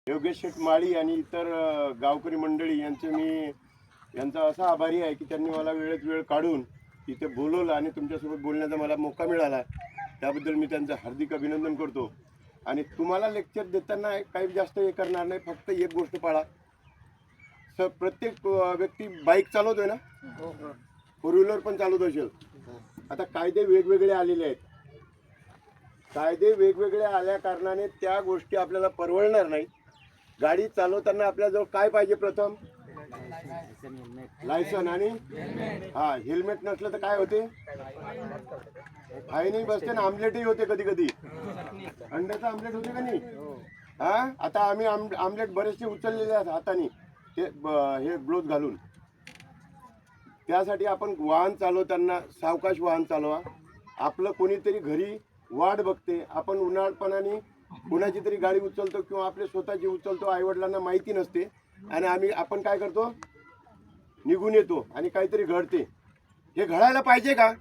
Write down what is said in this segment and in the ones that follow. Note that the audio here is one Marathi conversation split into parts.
योगेश शेठ माळी आणि इतर गावकरी मंडळी यांचा असा आभारी आहे की त्यांनी मला वेळेत वेळ काढून इथे बोलवलं आणि तुमच्यासोबत बोलण्याचा मला मौका मिळाला. त्याबद्दल मी त्यांचं हार्दिक अभिनंदन करतो. आणि तुम्हाला लेक्चर देताना काही जास्त हे करणार नाही, फक्त एक गोष्ट पाळा. प्रत्येक व्यक्ती बाईक चालवतोय ना, फोर व्हीलर पण चालवत असेल. आता कायदे वेगवेगळे आलेले आहेत. कायदे वेगवेगळे आल्या कारणाने त्या गोष्टी आपल्याला परवडणार नाही. गाडी चालवताना आपल्याजवळ काय पाहिजे? प्रथम लायसन आणि हेल्मेट नसलं तर काय होते? फाईनही बसते ना, आमलेटही होते. कधी कधी अंड्याचा आमलेट होते का नाही? आता आम्ही आमलेट बरेचसे उचललेले आहेत हाताने, ते हे ग्लोव्ह घालून. त्यासाठी आपण वाहन चालवताना सावकाश वाहन चालवा. आपलं कोणीतरी घरी वाट बघते. आपण उन्हाळपणाने कुणाची तरी गाडी उचलतो किंवा आपले स्वतःची उचलतो, आईवडिलांना माहिती नसते आणि आपण काय करतो? निघून येतो आणि काहीतरी घडते. हे घडायला पाहिजे का?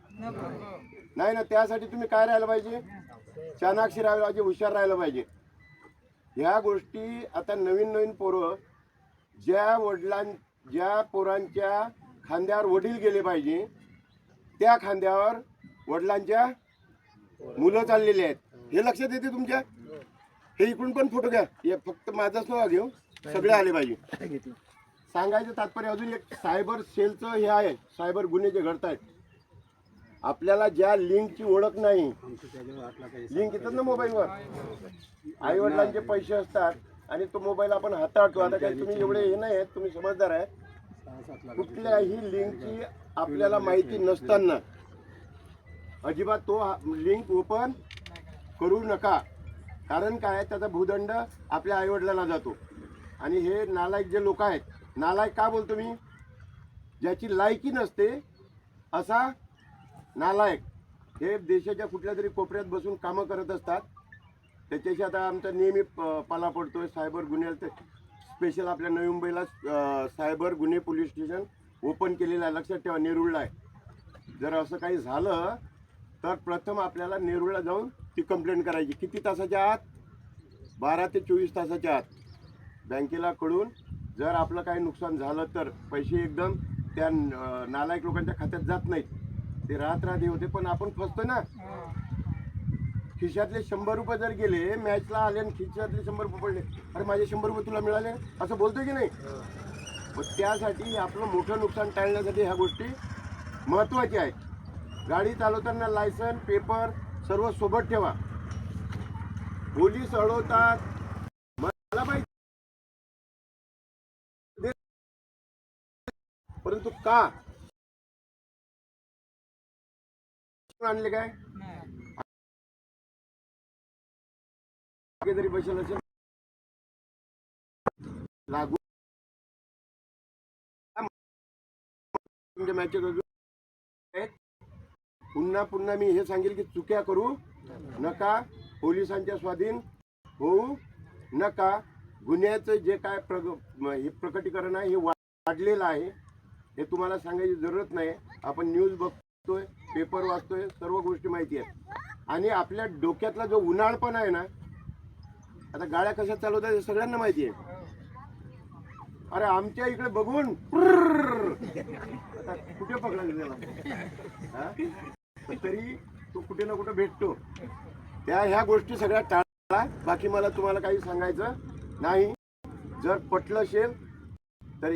नाही ना. त्यासाठी तुम्ही काय राहायला पाहिजे? चाणाक्षी राहायला पाहिजे, हुशार राहायला पाहिजे. ह्या गोष्टी आता नवीन पोरं, ज्या पोरांच्या खांद्यावर वडील गेले पाहिजे त्या खांद्यावर वडिलांच्या मुलं चाललेली आहेत. हे लक्षात येते तुमच्या? हे इकडून पण फोटो घ्या. हे फक्त माझाच नका घेऊ, सगळे आले पाहिजे. सांगायचं तात्पर्य अजून एक, सायबर सेलचं हे आहे. सायबर गुन्हे जे घडत आहेत, आपल्याला ज्या लिंकची ओळख नाही, लिंक येतात ना मोबाईलवर, आई वडिलांचे पैसे असतात आणि तो मोबाईल आपण हाताळतो. आता काही तुम्ही एवढे हे नाही आहेत, तुम्ही समजदार आहे. कुठल्याही लिंकची आपल्याला माहिती नसताना अजिबात तो लिंक ओपन करू नका. कारण काय? त्याचा भूदंड आपल्या आईवडिलांना जातो. आणि हे नालायक जे लोक आहेत, नालायक का बोलतो मी? ज्याची लायकी नसते असा नालायक, हे देशाच्या कुठल्या तरी कोपऱ्यात बसून कामं करत असतात. त्याच्याशी आता आमचा नेहमी पाला पडतोय. सायबर गुन्ह्याचं स्पेशल आपल्या नवी मुंबईला सायबर गुन्हे पोलीस स्टेशन ओपन केलेलं आहे. लक्षात ठेवा, नेरूळला आहे. जर असं काही झालं तर प्रथम आपल्याला नेरूळला जाऊन ती कंप्लेंट करायची. किती तासाच्या आत? 12 ते 24 तासाच्या आत. बँकेला कळून जर आपलं काही नुकसान झालं तर पैसे एकदम त्या नालायक लोकांच्या खात्यात जात नाहीत, ते राहत होते. पण आपण फसतो ना. खिशातले 100 रुपये जर गेले, मॅचला आले आणि खिशातले 100 रुपये पडले, अरे माझे 100 रुपये तुला मिळाले, असं बोलतोय की नाही? मग त्यासाठी आपलं मोठं नुकसान टाळण्यासाठी ह्या गोष्टी महत्त्वाच्या आहेत. गाडी चालवताना लायसन, पेपर सर्व सोबत ठेवा. पोलीस अडवतात, मला माहिती, परंतु का आणले? काय तरी पैशाला असेल लागू तुमच्या मॅचेस. पुन्हा मी हे सांगेल की चुक्या करू नका, पोलिसांच्या स्वाधीन होऊ नका. गुन्ह्याचं जे काय हे प्रकटीकरण आहे हे वाढलेलं आहे. हे तुम्हाला सांगायची जरूरत नाही. आपण न्यूज बघतोय, पेपर वाचतोय, सर्व गोष्टी माहिती आहेत. आणि आपल्या डोक्यातला जो उन्हाळपण आहे ना, आता गाड्या कशा चालवतात हे सगळ्यांना माहिती आहे. अरे आमच्या इकडे बघून आता कुठे पकडला गेला, तरी तो कुठे ना कुठे भेटतो. ह्या गोष्टी सगळ्या टाळा. बाकी मला तुम्हाला काही सांगायचं नाही. जर पटलं असेल तर